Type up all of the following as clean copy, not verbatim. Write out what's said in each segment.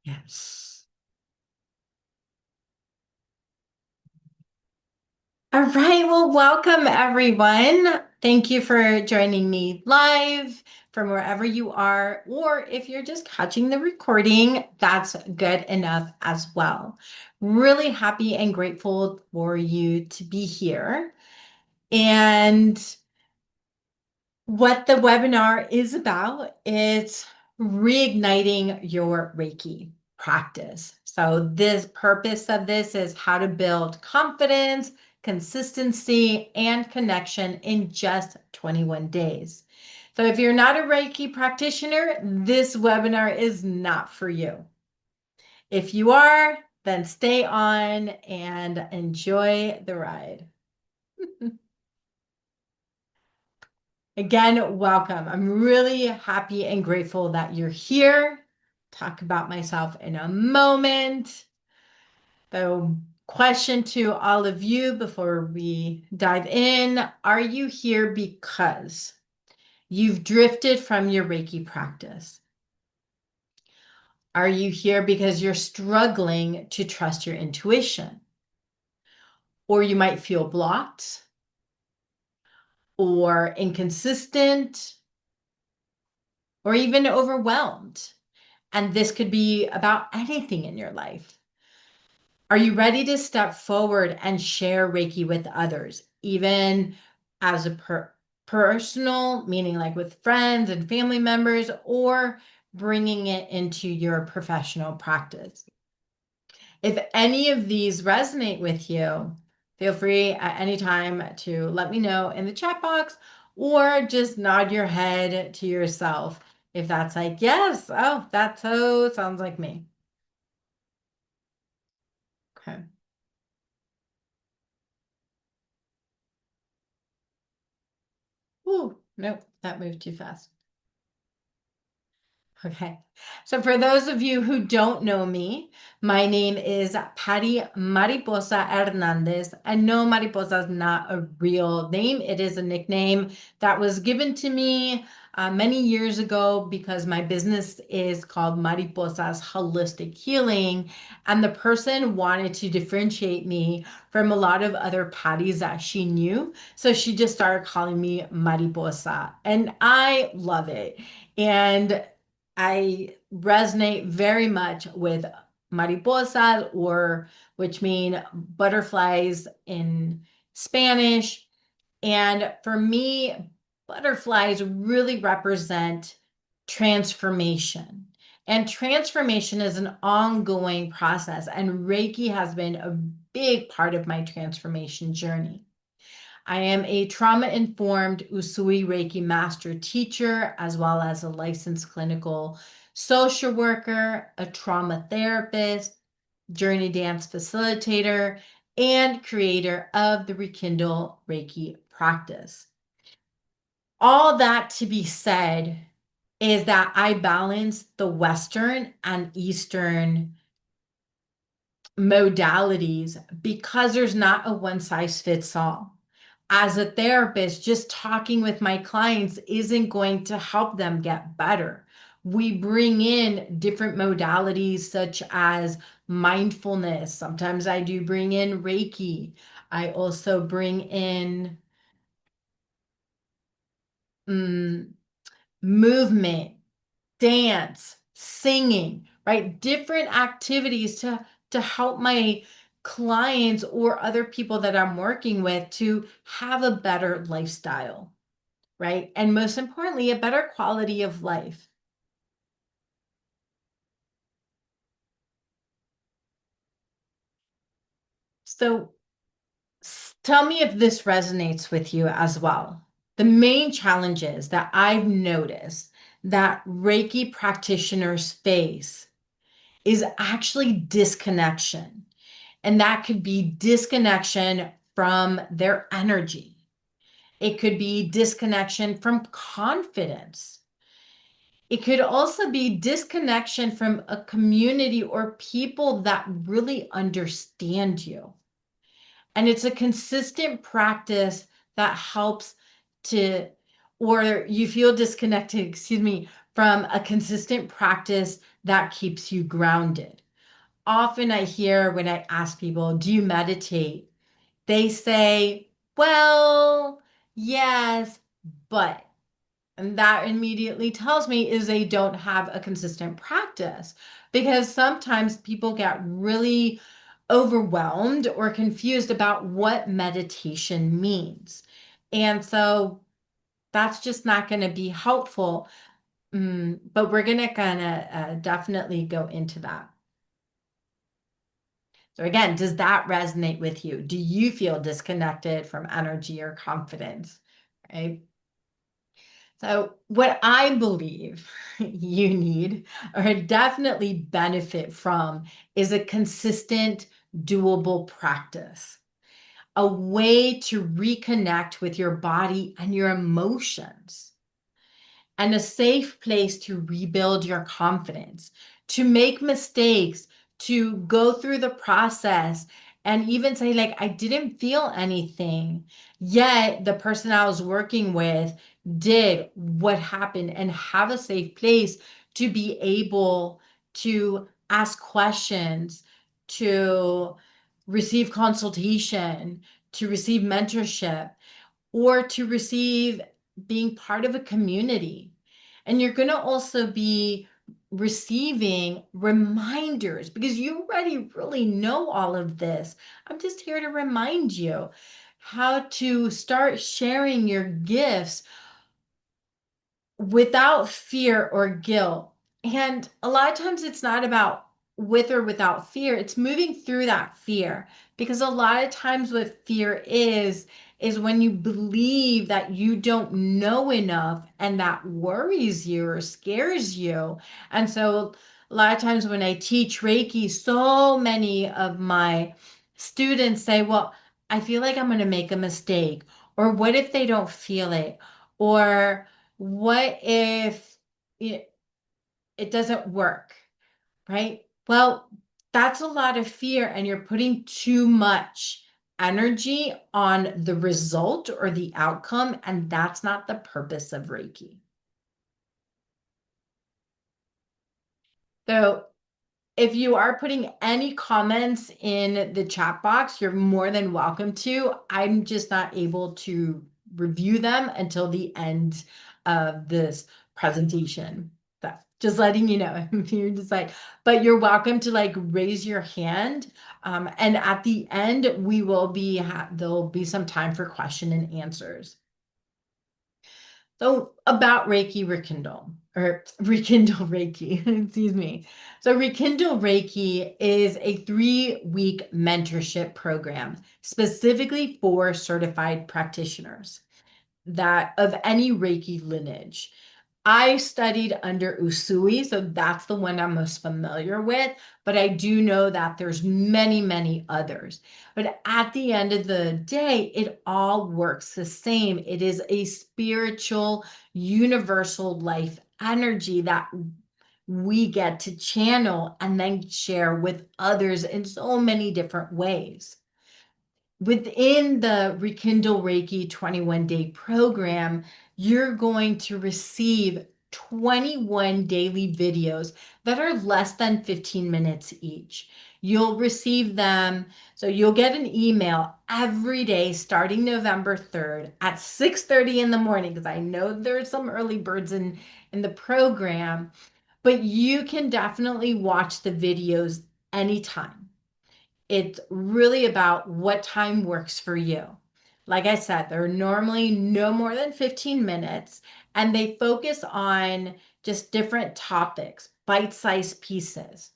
Yes. All right. Well, welcome everyone. Thank you for joining me live from wherever you are, or if you're just catching the recording, that's good enough as well. Really happy and grateful for you to be here. And what the webinar is about is reigniting your Reiki practice. So this purpose of this is how to build confidence, consistency, and connection in just 21 days. So if you're not a Reiki practitioner, this webinar is not for you. If you are, then stay on and enjoy the ride. Again, welcome. I'm really happy and grateful that you're here. Talk about myself in a moment. The question to all of you before we dive in, are you here because you've drifted from your Reiki practice? Are you here because you're struggling to trust your intuition? Or you might feel blocked or inconsistent or even overwhelmed? And this could be about anything in your life. Are you ready to step forward and share Reiki with others, even as a personal, meaning like with friends and family members, or bringing it into your professional practice? If any of these resonate with you, feel free at any time to let me know in the chat box or just nod your head to yourself if that's like, yes, oh, that so sounds like me. Okay. Ooh, nope, that moved too fast. Okay. So for those of you who don't know me, my name is Patty Mariposa Hernandez. And no, Mariposa is not a real name. It is a nickname that was given to me many years ago because my business is called Mariposa's Holistic Healing. And the person wanted to differentiate me from a lot of other Patties that she knew. So she just started calling me Mariposa. And I love it. And I resonate very much with mariposas, or which mean butterflies in Spanish. And for me, butterflies really represent transformation. And transformation is an ongoing process, and Reiki has been a big part of my transformation journey. I am a trauma-informed Usui Reiki master teacher, as well as a licensed clinical social worker, a trauma therapist, journey dance facilitator, and creator of the Rekindle Reiki practice. All that to be said is that I balance the Western and Eastern modalities because there's not a one size fits all. As a therapist, just talking with my clients isn't going to help them get better. We bring in different modalities such as mindfulness. Sometimes I do bring in Reiki. I also bring in mm, movement, dance, singing, right? Different activities to help my clients or other people that I'm working with to have a better lifestyle, right? And most importantly, a better quality of life. So tell me if this resonates with you as well. The main challenges that I've noticed that Reiki practitioners face is actually disconnection. And that could be disconnection from their energy. It could be disconnection from confidence. It could also be disconnection from a community or people that really understand you. And it's a consistent practice that helps or you feel disconnected, excuse me, from a consistent practice that keeps you grounded. Often I hear when I ask people, do you meditate? They say, well, yes, but. And that immediately tells me is they don't have a consistent practice, because sometimes people get really overwhelmed or confused about what meditation means. And so that's just not going to be helpful. But we're going to kind of definitely go into that. So again, does that resonate with you? Do you feel disconnected from energy or confidence? Right? So what I believe you need or definitely benefit from is a consistent, doable practice, a way to reconnect with your body and your emotions, and a safe place to rebuild your confidence, to make mistakes, to go through the process and even say, like, I didn't feel anything, yet the person I was working with did. What happened? And have a safe place to be able to ask questions, to receive consultation, to receive mentorship, or to receive being part of a community. And you're going to also be receiving reminders because you already really know all of this. I'm just here to remind you how to start sharing your gifts without fear or guilt. And a lot of times it's not about with or without fear, it's moving through that fear. Because a lot of times what fear is when you believe that you don't know enough, and that worries you or scares you. And so a lot of times when I teach Reiki, so many of my students say, well, I feel like I'm going to make a mistake. Or what if they don't feel it? Or what if it doesn't work, right? Well, that's a lot of fear, and you're putting too much energy on the result or the outcome, and that's not the purpose of Reiki. So if you are putting any comments in the chat box, you're more than welcome to. I'm just not able to review them until the end of this presentation. So just letting you know, if you're just like, but you're welcome to like raise your hand. And at the end, we will be, there'll be some time for question and answers. So about Reiki Rekindle, or Rekindle Reiki, excuse me. So Rekindle Reiki is a 3-week mentorship program specifically for certified practitioners that of any Reiki lineage. I studied under Usui, so that's the one I'm most familiar with, but I do know that there's many, many others. But at the end of the day, it all works the same. It is a spiritual, universal life energy that we get to channel and then share with others in so many different ways. Within the Rekindle Reiki 21-day program, you're going to receive 21 daily videos that are less than 15 minutes each. You'll receive them, so you'll get an email every day starting November 3rd at 6:30 in the morning, because I know there's some early birds in the program, but you can definitely watch the videos anytime. It's really about what time works for you. Like I said, they're normally no more than 15 minutes, and they focus on just different topics, bite-sized pieces.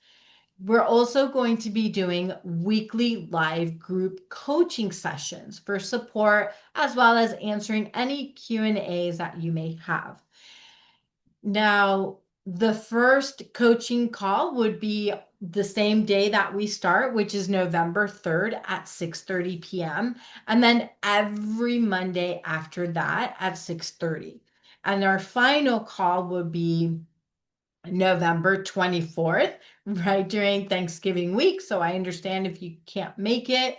We're also going to be doing weekly live group coaching sessions for support, as well as answering any Q&As that you may have. Now, the first coaching call would be the same day that we start, which is November 3rd at 6:30 p.m. And then every Monday after that at 6:30. And our final call would be November 24th, right during Thanksgiving week. So I understand if you can't make it.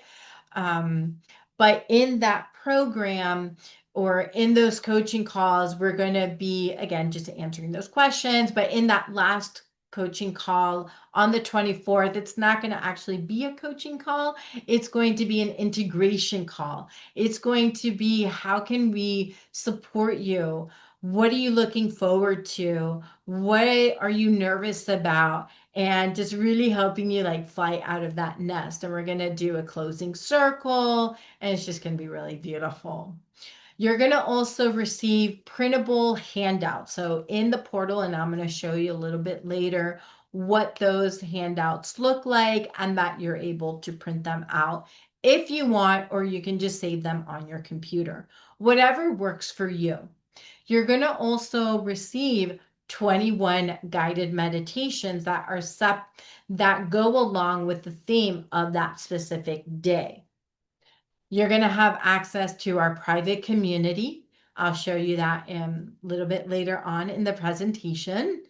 But in that program or in those coaching calls, we're going to be, again, just answering those questions. But in that last coaching call on the 24th. It's not going to actually be a coaching call. It's going to be an integration call. It's going to be, how can we support you? What are you looking forward to? What are you nervous about? And just really helping you like fly out of that nest. And we're going to do a closing circle, and it's just going to be really beautiful. You're going to also receive printable handouts. So in the portal, and I'm going to show you a little bit later what those handouts look like, and that you're able to print them out if you want, or you can just save them on your computer. Whatever works for you. You're going to also receive 21 guided meditations that go along with the theme of that specific day. You're going to have access to our private community. I'll show you that a little bit later on in the presentation.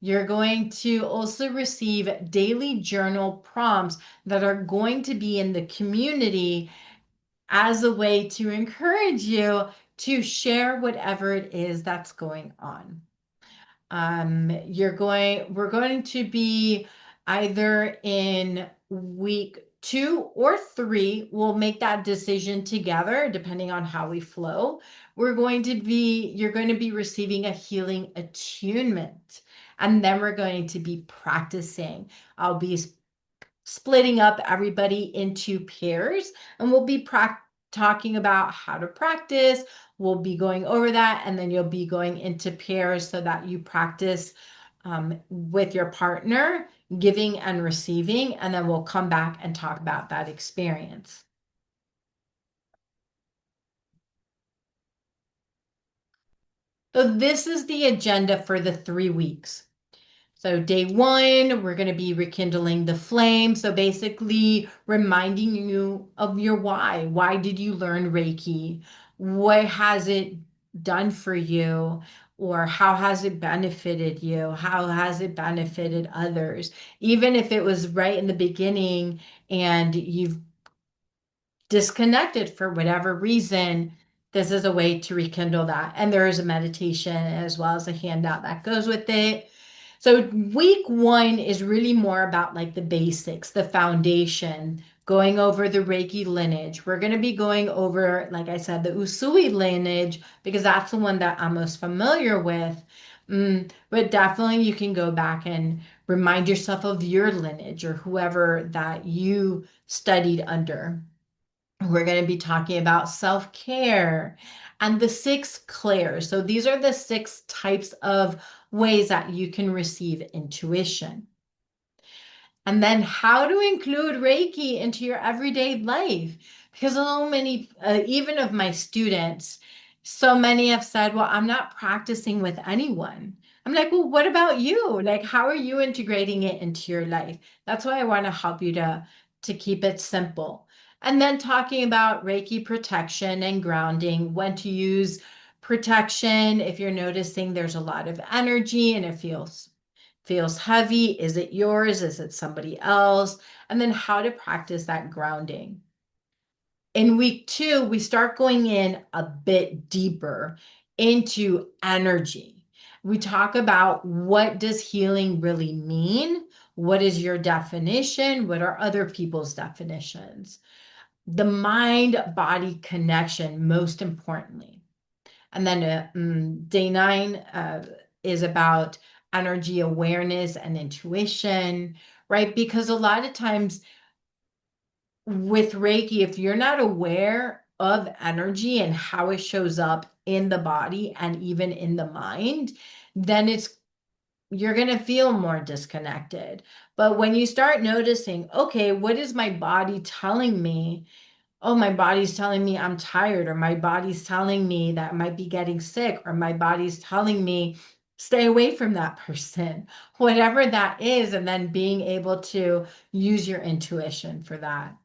You're going to also receive daily journal prompts that are going to be in the community as a way to encourage you to share whatever it is that's going on. We're going to be either in week 2 or 3. We'll make that decision together depending on how we flow. You're going to be receiving a healing attunement, and then we're going to be practicing. I'll be splitting up everybody into pairs, and we'll be talking about how to practice. We'll be going over that, and then you'll be going into pairs so that you practice with your partner, giving and receiving, and then we'll come back and talk about that experience. So this is the agenda for the 3 weeks. So day 1, we're going to be rekindling the flame. So basically reminding you of your why. Why did you learn Reiki? What has it done for you? Or how has it benefited you? How has it benefited others? Even if it was right in the beginning and you've disconnected for whatever reason, this is a way to rekindle that. And there is a meditation as well as a handout that goes with it. So week 1 is really more about like the basics, the foundation, going over the Reiki lineage. We're going to be going over, like I said, the Usui lineage, because that's the one that I'm most familiar with. But definitely you can go back and remind yourself of your lineage or whoever that you studied under. We're going to be talking about self-care and the 6 clairs. So these are the 6 types of ways that you can receive intuition. And then how to include Reiki into your everyday life. Because so many, even of my students, so many have said, well, I'm not practicing with anyone. I'm like, well, what about you? Like, how are you integrating it into your life? That's why I want to help you to keep it simple. And then talking about Reiki protection and grounding, when to use protection if you're noticing there's a lot of energy and it feels heavy. Is it yours? Is it somebody else? And then how to practice that grounding. In week 2, we start going in a bit deeper into energy. We talk about, what does healing really mean? What is your definition? What are other people's definitions? The mind-body connection, most importantly. And then day 9 is about energy awareness and intuition, right? Because a lot of times with Reiki, if you're not aware of energy and how it shows up in the body and even in the mind, then you're going to feel more disconnected. But when you start noticing, okay, what is my body telling me? Oh, my body's telling me I'm tired, or my body's telling me that I might be getting sick, or my body's telling me stay away from that person, whatever that is, and then being able to use your intuition for that.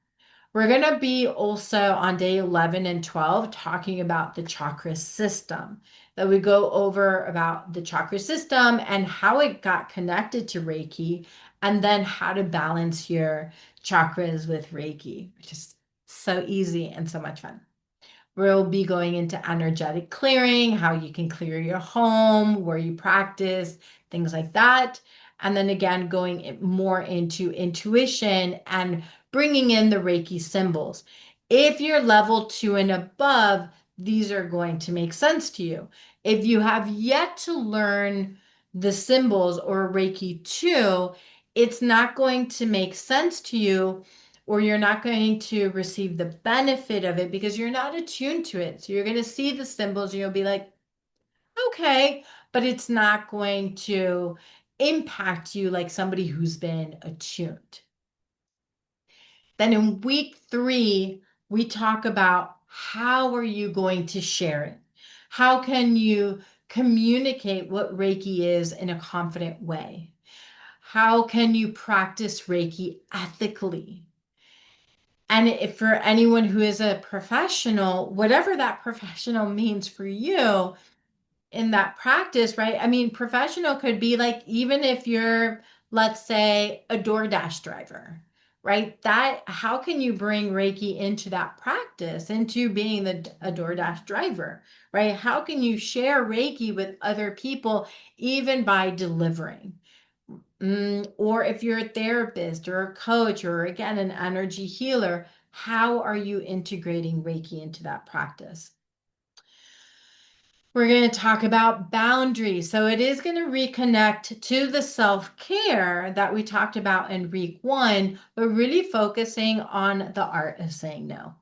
We're going to be also on day 11 and 12 talking about the chakra system. That we go over about the chakra system and how it got connected to Reiki, and then how to balance your chakras with Reiki, which is so easy and so much fun. We'll be going into energetic clearing, how you can clear your home, where you practice, things like that. And then again, going more into intuition and bringing in the Reiki symbols. If you're level 2 and above, these are going to make sense to you. If you have yet to learn the symbols or Reiki 2, it's not going to make sense to you, or you're not going to receive the benefit of it because you're not attuned to it. So you're going to see the symbols and you'll be like, okay, but it's not going to impact you like somebody who's been attuned. Then in week 3, we talk about how are you going to share it? How can you communicate what Reiki is in a confident way? How can you practice Reiki ethically? And if for anyone who is a professional, whatever that professional means for you, in that practice, right? I mean, professional could be like, even if you're, let's say, a DoorDash driver, right? That, how can you bring Reiki into that practice, into being a DoorDash driver, right? How can you share Reiki with other people, even by delivering? Or if you're a therapist or a coach or again, an energy healer, how are you integrating Reiki into that practice? We're going to talk about boundaries. So it is going to reconnect to the self-care that we talked about in week 1, but really focusing on the art of saying no,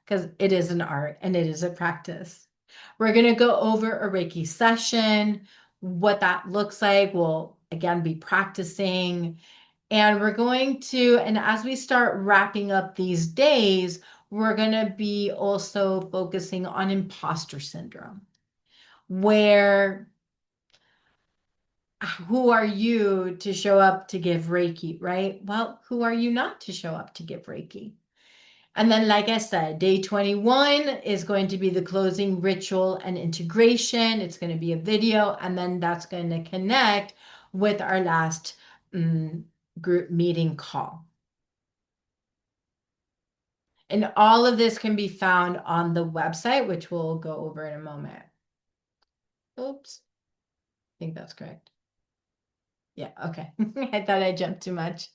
because it is an art and it is a practice. We're going to go over a Reiki session, what that looks like. We'll again be practicing, and we're going to, and as we start wrapping up these days, we're going to be also focusing on imposter syndrome, where who are you to show up to give Reiki, right? Well, who are you not to show up to give Reiki? And then, like I said, day 21 is going to be the closing ritual and integration. It's going to be a video, and then that's going to connect with our last group meeting call. And all of this can be found on the website, which we'll go over in a moment. Oops, I think that's correct. Yeah, okay. I thought I jumped too much.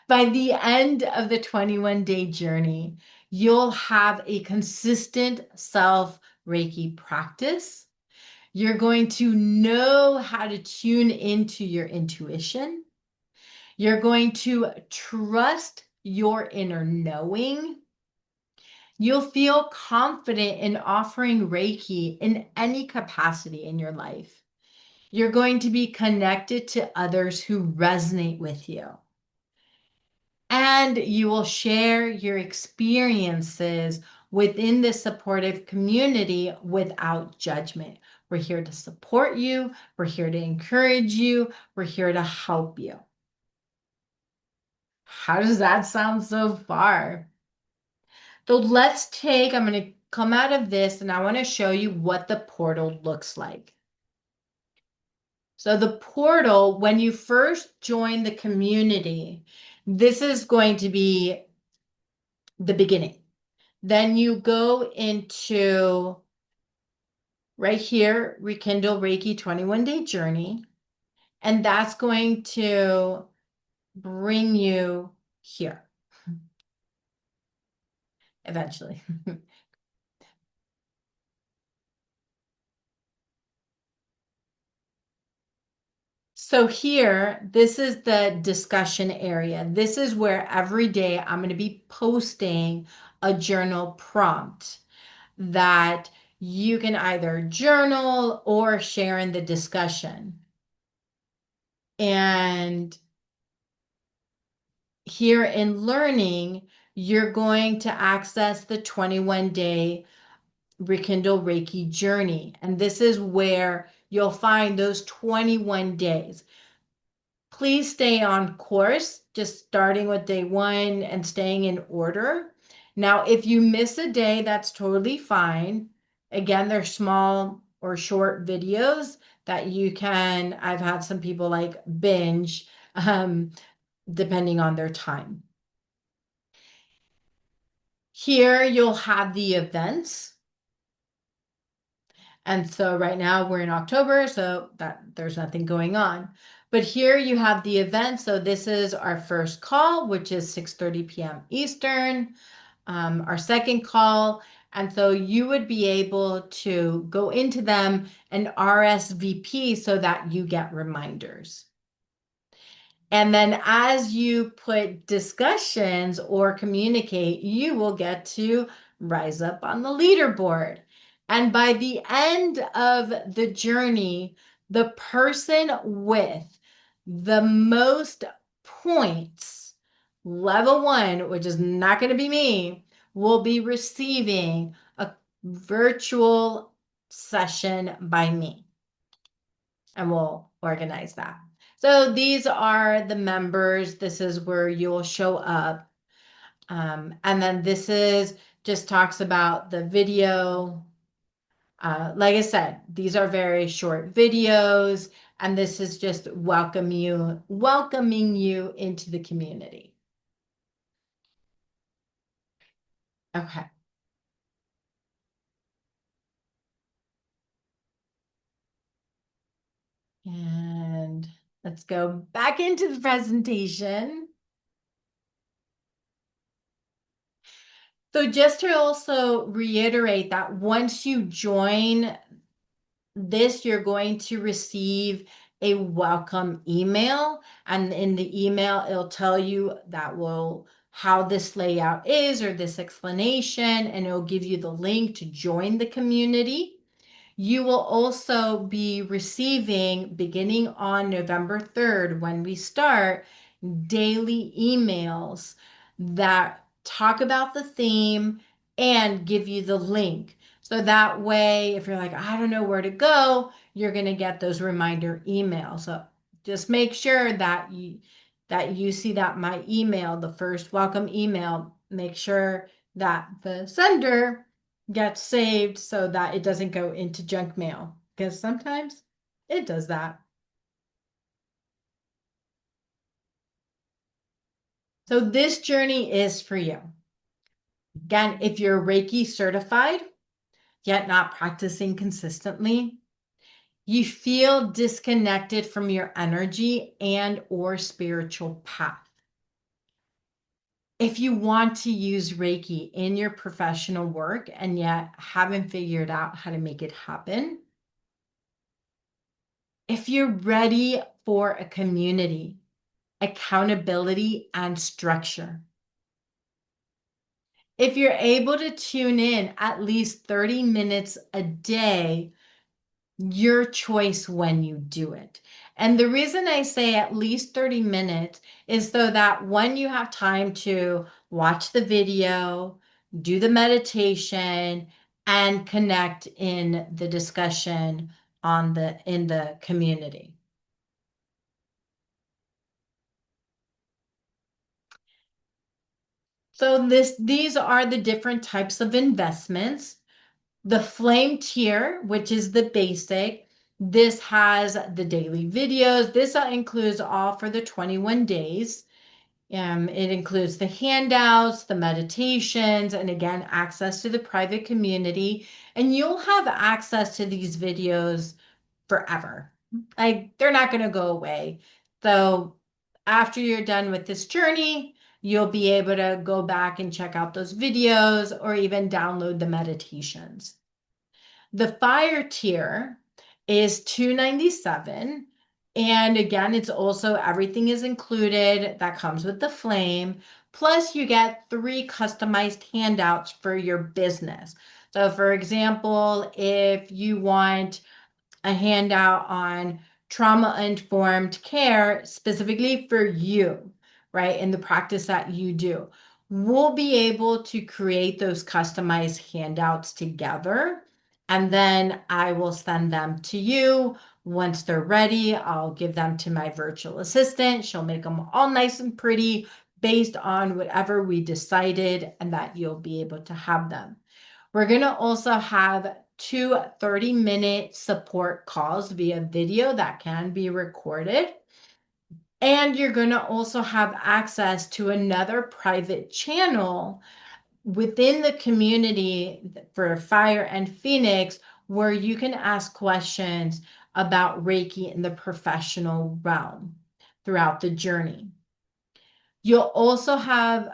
By the end of the 21-day journey, you'll have a consistent self Reiki practice. You're going to know how to tune into your intuition. You're going to trust your inner knowing. You'll feel confident in offering Reiki in any capacity in your life. You're going to be connected to others who resonate with you. And you will share your experiences within this supportive community without judgment. We're here to support you. We're here to encourage you. We're here to help you. How does that sound so far? So I'm going to come out of this and I want to show you what the portal looks like. So the portal, when you first join the community, this is going to be the beginning. Then you go into right here, Rekindle Reiki 21-day journey, and that's going to bring you here eventually. So here, this is the discussion area. This is where every day I'm going to be posting a journal prompt that you can either journal or share in the discussion. And here in learning, you're going to access the 21-day Rekindle Reiki journey. And this is where you'll find those 21 days. Please stay on course, just starting with day 1 and staying in order. Now, if you miss a day, that's totally fine. Again, they're small or short videos that you can, I've had some people like binge, depending on their time. Here you'll have the events. And so right now we're in October, so that there's nothing going on. But here you have the event. So this is our first call, which is 6:30 p.m. Eastern, our second call. And so you would be able to go into them and RSVP so that you get reminders. And then as you put discussions or communicate, you will get to rise up on the leaderboard. And by the end of the journey, the person with the most points, level 1, which is not going to be me, will be receiving a virtual session by me. And we'll organize that. So these are the members. This is where you'll show up. And then this is just talks about the video. Like I said, these are very short videos, and this is just welcoming you into the community. Okay. And let's go back into the presentation. So just to also reiterate that once you join this, you're going to receive a welcome email. And in the email, it'll tell you how this layout is or this explanation, and it'll give you the link to join the community. You will also be receiving, beginning on November 3rd, when we start, daily emails that talk about the theme and give you the link. So that way, if you're like, I don't know where to go, you're going to get those reminder emails. So just make sure that you see that my email, the first welcome email, make sure that the sender gets saved so that it doesn't go into junk mail, because sometimes it does that. So this journey is for you. Again, if you're Reiki certified, yet not practicing consistently, you feel disconnected from your energy and or spiritual path. If you want to use Reiki in your professional work and yet haven't figured out how to make it happen, if you're ready for a community, accountability, and structure, if you're able to tune in at least 30 minutes a day, your choice when you do it. And the reason I say at least 30 minutes is so that when you have time to watch the video, do the meditation, and connect in the discussion in the community. So these are the different types of investments. The flame tier, which is the basic, this has the daily videos. This includes all for the 21 days. It includes the handouts, the meditations, and again, access to the private community. And you'll have access to these videos forever. Like, they're not going to go away. So after you're done with this journey, you'll be able to go back and check out those videos or even download the meditations. The fire tier is $297. And again, it's also everything is included that comes with the flame. Plus, you get 3 customized handouts for your business. So, for example, if you want a handout on trauma-informed care specifically for you, right, in the practice that you do, we'll be able to create those customized handouts together. And then I will send them to you. Once they're ready, I'll give them to my virtual assistant. She'll make them all nice and pretty based on whatever we decided, and that you'll be able to have them. We're going to also have 2 30-minute support calls via video that can be recorded. And you're going to also have access to another private channel within the community for Fire and Phoenix, where you can ask questions about Reiki in the professional realm throughout the journey. You'll also have,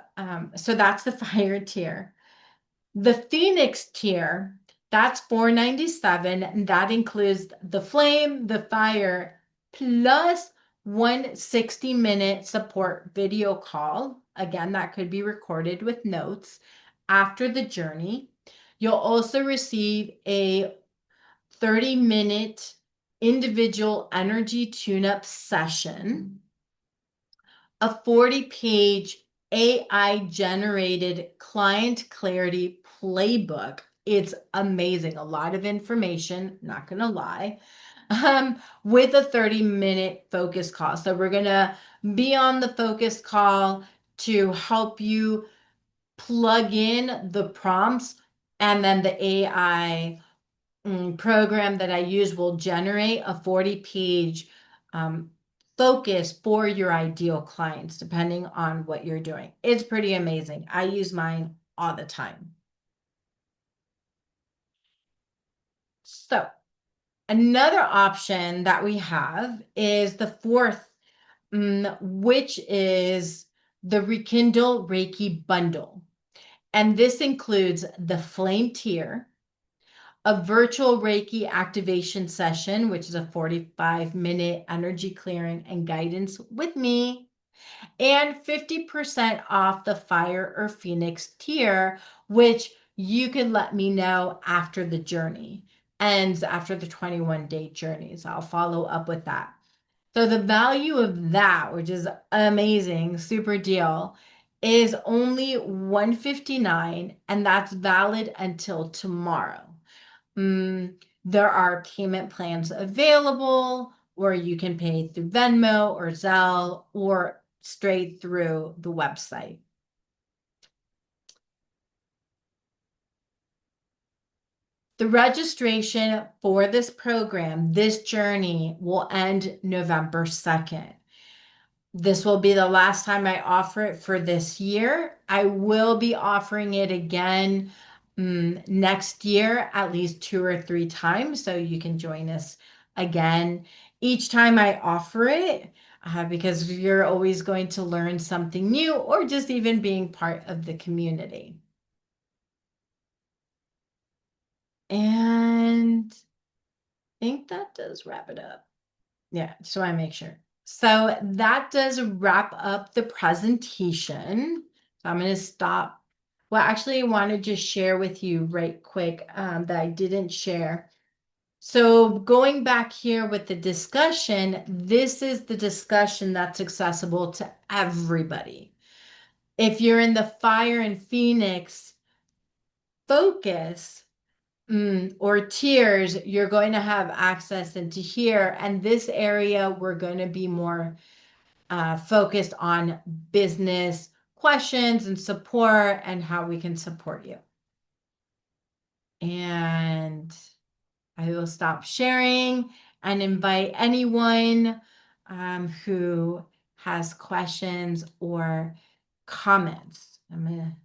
so that's the fire tier. The Phoenix tier, that's $497, and that includes the flame, the fire, plus one 60-minute support video call. Again, that could be recorded with notes after the journey. You'll also receive a 30-minute individual energy tune-up session, a 40-page AI-generated client clarity playbook. It's amazing. A lot of information, not going to lie, with a 30-minute focus call. So we're going to be on the focus call to help you plug in the prompts, and then the AI program that I use will generate a 40-page focus for your ideal clients, depending on what you're doing. It's pretty amazing. I use mine all the time. So another option that we have is the fourth, which is the Rekindle Reiki bundle. And this includes the flame tier, a virtual Reiki activation session, which is a 45-minute energy clearing and guidance with me, and 50% off the fire or Phoenix tier, which you can let me know after the journey ends, after the 21-day journeys. I'll follow up with that. So the value of that, which is amazing, super deal, is only $159, and that's valid until tomorrow. There are payment plans available, or you can pay through Venmo or Zelle or straight through the website. The registration for this program, this journey, will end November 2nd. This will be the last time I offer it for this year. I will be offering it again next year, at least 2 or 3 times, so you can join us again each time I offer it, because you're always going to learn something new, or just even being part of the community. And I think that does wrap it up. Yeah, just want to make sure. So that does wrap up the presentation. So I'm going to stop. Well, actually, I want to just share with you right quick that I didn't share. So going back here with the discussion, this is the discussion that's accessible to everybody. If you're in the fire and Phoenix focus, or tiers, you're going to have access into here. And this area, we're going to be more focused on business questions and support and how we can support you. And I will stop sharing and invite anyone who has questions or comments. I'm going to